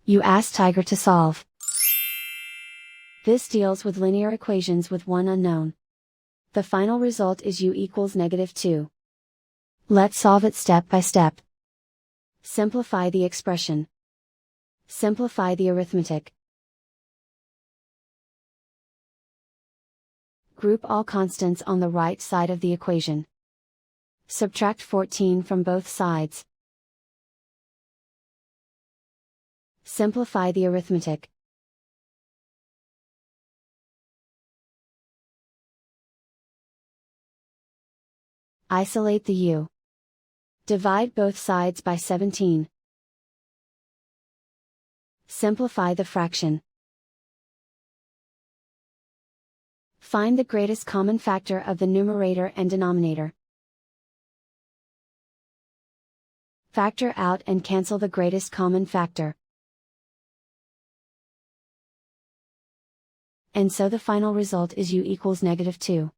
You ask Tiger to solve. This deals with linear equations with one unknown. The final result is u equals -2. Let's solve it step by step. Simplify the expression. Simplify the arithmetic. Group all constants on the right side of the equation. Subtract 14 from both sides. Simplify the arithmetic. Isolate the u. Divide both sides by 17. Simplify the fraction. Find the greatest common factor of the numerator and denominator. Factor out and cancel the greatest common factor. And so the final result is u equals -2.